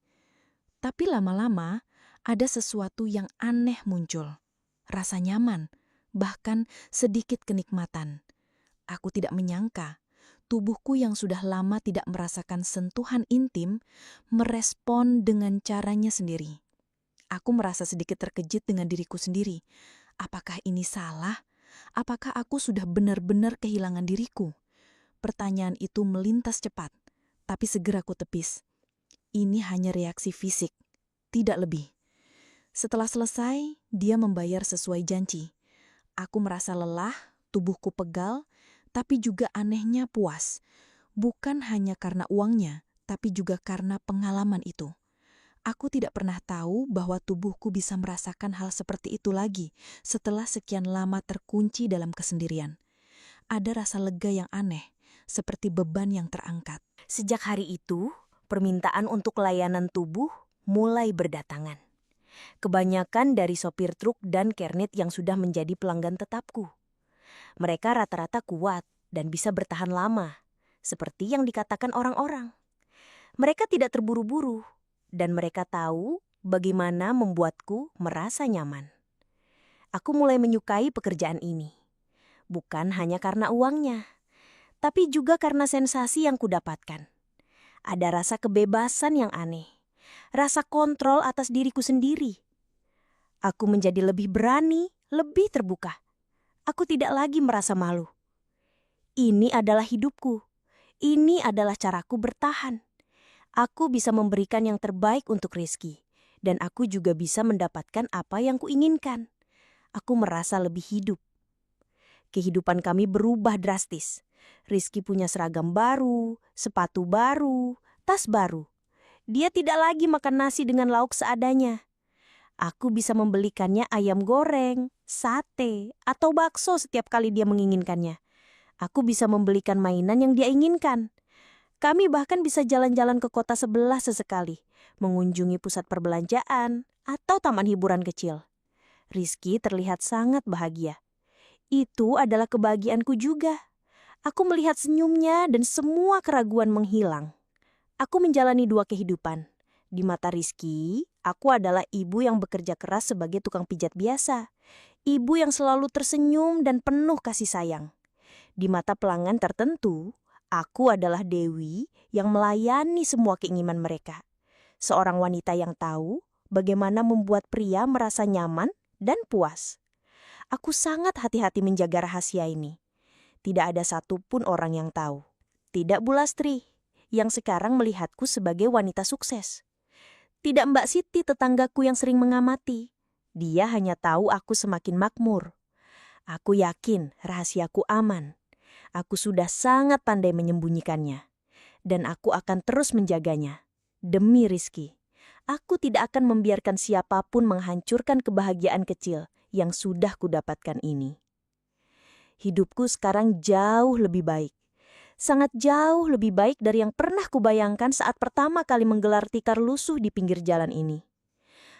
Tapi lama-lama ada sesuatu yang aneh muncul. Rasa nyaman, bahkan sedikit kenikmatan. Aku tidak menyangka, tubuhku yang sudah lama tidak merasakan sentuhan intim, merespon dengan caranya sendiri. Aku merasa sedikit terkejut dengan diriku sendiri. Apakah ini salah? Apakah aku sudah benar-benar kehilangan diriku? Pertanyaan itu melintas cepat, tapi segera ku tepis. Ini hanya reaksi fisik, tidak lebih. Setelah selesai, dia membayar sesuai janji. Aku merasa lelah, tubuhku pegal, tapi juga anehnya puas. Bukan hanya karena uangnya, tapi juga karena pengalaman itu. Aku tidak pernah tahu bahwa tubuhku bisa merasakan hal seperti itu lagi setelah sekian lama terkunci dalam kesendirian. Ada rasa lega yang aneh, seperti beban yang terangkat. Sejak hari itu, permintaan untuk layanan tubuh mulai berdatangan. Kebanyakan dari sopir truk dan kernet yang sudah menjadi pelanggan tetapku. Mereka rata-rata kuat dan bisa bertahan lama, seperti yang dikatakan orang-orang. Mereka tidak terburu-buru, dan mereka tahu bagaimana membuatku merasa nyaman. Aku mulai menyukai pekerjaan ini, bukan hanya karena uangnya, tapi juga karena sensasi yang kudapatkan. Ada rasa kebebasan yang aneh, rasa kontrol atas diriku sendiri. Aku menjadi lebih berani, lebih terbuka. Aku tidak lagi merasa malu. Ini adalah hidupku. Ini adalah caraku bertahan. Aku bisa memberikan yang terbaik untuk Rizky. Dan aku juga bisa mendapatkan apa yang kuinginkan. Aku merasa lebih hidup. Kehidupan kami berubah drastis. Rizky punya seragam baru, sepatu baru, tas baru. Dia tidak lagi makan nasi dengan lauk seadanya. Aku bisa membelikannya ayam goreng, sate, atau bakso setiap kali dia menginginkannya. Aku bisa membelikan mainan yang dia inginkan. Kami bahkan bisa jalan-jalan ke kota sebelah sesekali, mengunjungi pusat perbelanjaan atau taman hiburan kecil. Rizky terlihat sangat bahagia. Itu adalah kebahagiaanku juga. Aku melihat senyumnya dan semua keraguan menghilang. Aku menjalani dua kehidupan. Di mata Rizky, aku adalah ibu yang bekerja keras sebagai tukang pijat biasa. Ibu yang selalu tersenyum dan penuh kasih sayang. Di mata pelanggan tertentu, aku adalah Dewi yang melayani semua keinginan mereka. Seorang wanita yang tahu bagaimana membuat pria merasa nyaman dan puas. Aku sangat hati-hati menjaga rahasia ini. Tidak ada satupun orang yang tahu. Tidak Bu Lastri, yang sekarang melihatku sebagai wanita sukses. Tidak Mbak Siti, tetanggaku yang sering mengamati. Dia hanya tahu aku semakin makmur. Aku yakin rahasiaku aman. Aku sudah sangat pandai menyembunyikannya. Dan aku akan terus menjaganya. Demi Rizky, aku tidak akan membiarkan siapapun menghancurkan kebahagiaan kecil yang sudah kudapatkan ini. Hidupku sekarang jauh lebih baik. Sangat jauh lebih baik dari yang pernah kubayangkan saat pertama kali menggelar tikar lusuh di pinggir jalan ini.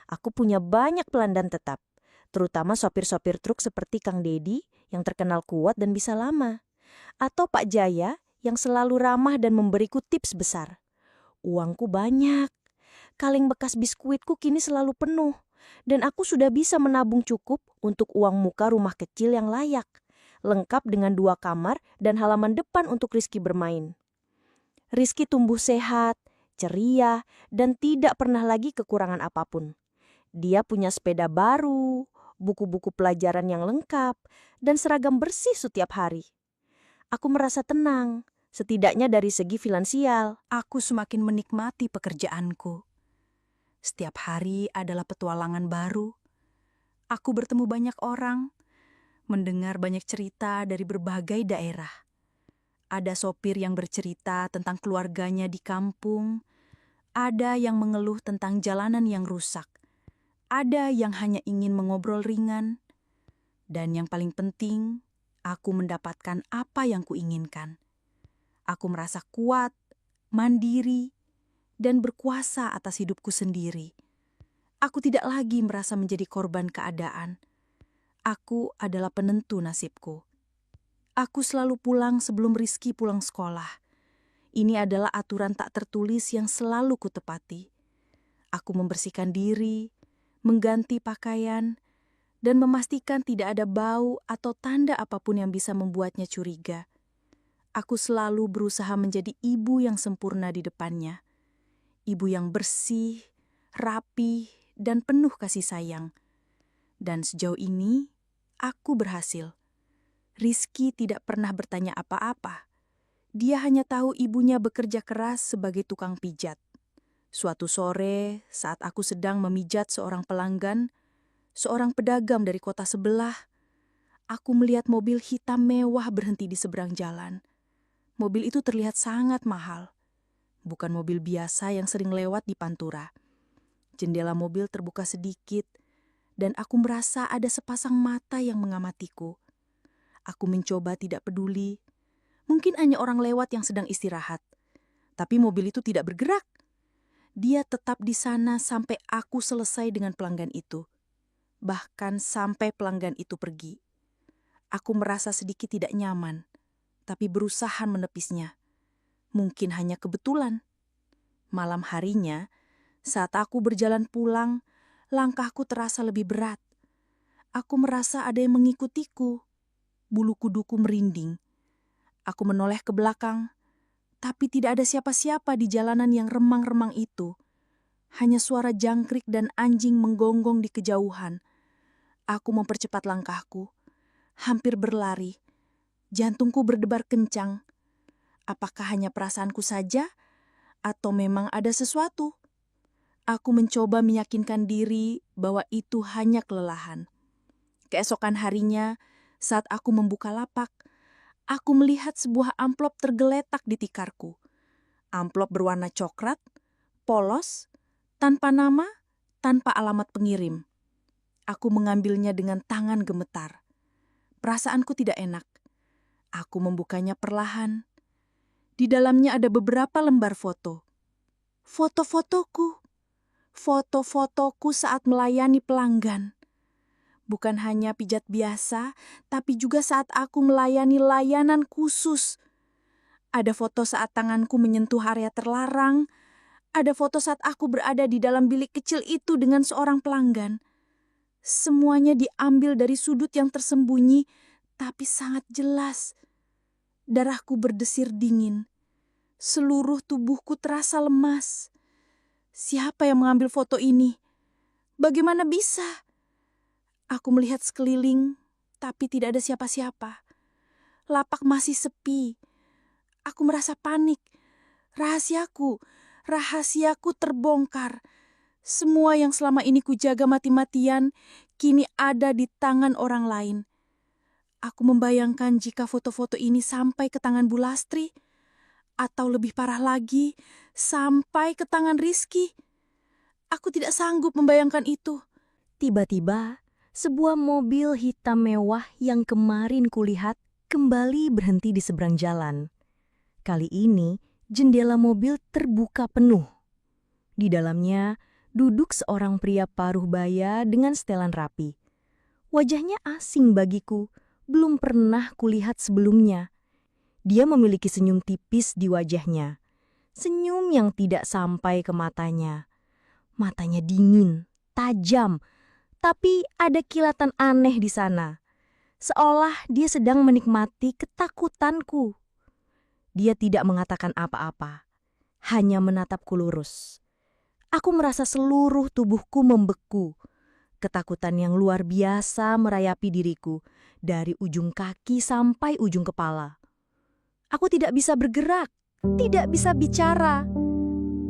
Aku punya banyak pelanggan tetap, terutama sopir-sopir truk seperti Kang Dedi yang terkenal kuat dan bisa lama. Atau Pak Jaya yang selalu ramah dan memberiku tips besar. Uangku banyak. Kaleng bekas biskuitku kini selalu penuh. Dan aku sudah bisa menabung cukup untuk uang muka rumah kecil yang layak. Lengkap dengan 2 kamar dan halaman depan untuk Rizky bermain. Rizky tumbuh sehat, ceria, dan tidak pernah lagi kekurangan apapun. Dia punya sepeda baru, buku-buku pelajaran yang lengkap, dan seragam bersih setiap hari. Aku merasa tenang, setidaknya dari segi finansial. Aku semakin menikmati pekerjaanku. Setiap hari adalah petualangan baru. Aku bertemu banyak orang, mendengar banyak cerita dari berbagai daerah. Ada sopir yang bercerita tentang keluarganya di kampung, ada yang mengeluh tentang jalanan yang rusak, ada yang hanya ingin mengobrol ringan, dan yang paling penting, aku mendapatkan apa yang kuinginkan. Aku merasa kuat, mandiri, dan berkuasa atas hidupku sendiri. Aku tidak lagi merasa menjadi korban keadaan. Aku adalah penentu nasibku. Aku selalu pulang sebelum Rizky pulang sekolah. Ini adalah aturan tak tertulis yang selalu kutepati. Aku membersihkan diri, mengganti pakaian, dan memastikan tidak ada bau atau tanda apapun yang bisa membuatnya curiga. Aku selalu berusaha menjadi ibu yang sempurna di depannya. Ibu yang bersih, rapi, dan penuh kasih sayang. Dan sejauh ini, aku berhasil. Rizky tidak pernah bertanya apa-apa. Dia hanya tahu ibunya bekerja keras sebagai tukang pijat. Suatu sore, saat aku sedang memijat seorang pelanggan, seorang pedagang dari kota sebelah, aku melihat mobil hitam mewah berhenti di seberang jalan. Mobil itu terlihat sangat mahal. Bukan mobil biasa yang sering lewat di Pantura. Jendela mobil terbuka sedikit, dan aku merasa ada sepasang mata yang mengamatiku. Aku mencoba tidak peduli. Mungkin hanya orang lewat yang sedang istirahat. Tapi mobil itu tidak bergerak. Dia tetap di sana sampai aku selesai dengan pelanggan itu. Bahkan sampai pelanggan itu pergi. Aku merasa sedikit tidak nyaman, tapi berusaha menepisnya. Mungkin hanya kebetulan. Malam harinya, saat aku berjalan pulang, langkahku terasa lebih berat. Aku merasa ada yang mengikutiku. Bulu kuduku merinding. Aku menoleh ke belakang, tapi tidak ada siapa-siapa di jalanan yang remang-remang itu. Hanya suara jangkrik dan anjing menggonggong di kejauhan. Aku mempercepat langkahku, hampir berlari. Jantungku berdebar kencang. Apakah hanya perasaanku saja, atau memang ada sesuatu? Aku mencoba meyakinkan diri bahwa itu hanya kelelahan. Keesokan harinya, saat aku membuka lapak, aku melihat sebuah amplop tergeletak di tikarku. Amplop berwarna coklat, polos, tanpa nama, tanpa alamat pengirim. Aku mengambilnya dengan tangan gemetar. Perasaanku tidak enak. Aku membukanya perlahan. Di dalamnya ada beberapa lembar foto. Foto-fotoku. Foto-fotoku saat melayani pelanggan. Bukan hanya pijat biasa, tapi juga saat aku melayani layanan khusus. Ada foto saat tanganku menyentuh area terlarang. Ada foto saat aku berada di dalam bilik kecil itu dengan seorang pelanggan. Semuanya diambil dari sudut yang tersembunyi, tapi sangat jelas. Darahku berdesir dingin. Seluruh tubuhku terasa lemas. Siapa yang mengambil foto ini? Bagaimana bisa? Aku melihat sekeliling, tapi tidak ada siapa-siapa. Lapak masih sepi. Aku merasa panik. Rahasiaku terbongkar. Semua yang selama ini kujaga mati-matian, kini ada di tangan orang lain. Aku membayangkan jika foto-foto ini sampai ke tangan Bu Lastri, atau lebih parah lagi, sampai ke tangan Rizky. Aku tidak sanggup membayangkan itu. Tiba-tiba, sebuah mobil hitam mewah yang kemarin kulihat kembali berhenti di seberang jalan. Kali ini, jendela mobil terbuka penuh. Di dalamnya, duduk seorang pria paruh baya dengan setelan rapi. Wajahnya asing bagiku, belum pernah kulihat sebelumnya. Dia memiliki senyum tipis di wajahnya. Senyum yang tidak sampai ke matanya. Matanya dingin, tajam, tapi ada kilatan aneh di sana. Seolah dia sedang menikmati ketakutanku. Dia tidak mengatakan apa-apa, hanya menatapku lurus. Aku merasa seluruh tubuhku membeku. Ketakutan yang luar biasa merayapi diriku, dari ujung kaki sampai ujung kepala. Aku tidak bisa bergerak, tidak bisa bicara.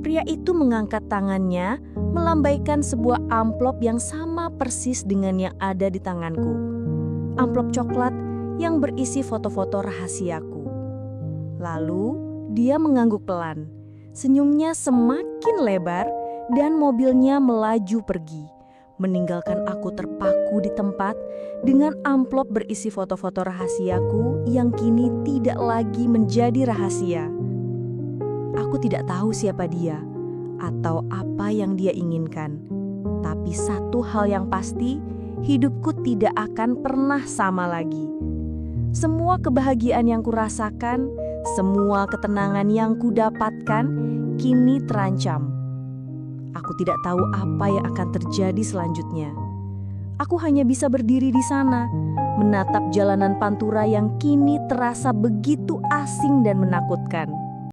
Pria itu mengangkat tangannya, melambaikan sebuah amplop yang sama persis dengan yang ada di tanganku. Amplop coklat yang berisi foto-foto rahasiaku. Lalu dia mengangguk pelan. Senyumnya semakin lebar dan mobilnya melaju pergi, meninggalkan aku terpaku di tempat dengan amplop berisi foto-foto rahasiaku yang kini tidak lagi menjadi rahasia. Aku tidak tahu siapa dia atau apa yang dia inginkan. Tapi satu hal yang pasti, hidupku tidak akan pernah sama lagi. Semua kebahagiaan yang kurasakan, semua ketenangan yang kudapatkan, kini terancam. Aku tidak tahu apa yang akan terjadi selanjutnya. Aku hanya bisa berdiri di sana, menatap jalanan Pantura yang kini terasa begitu asing dan menakutkan.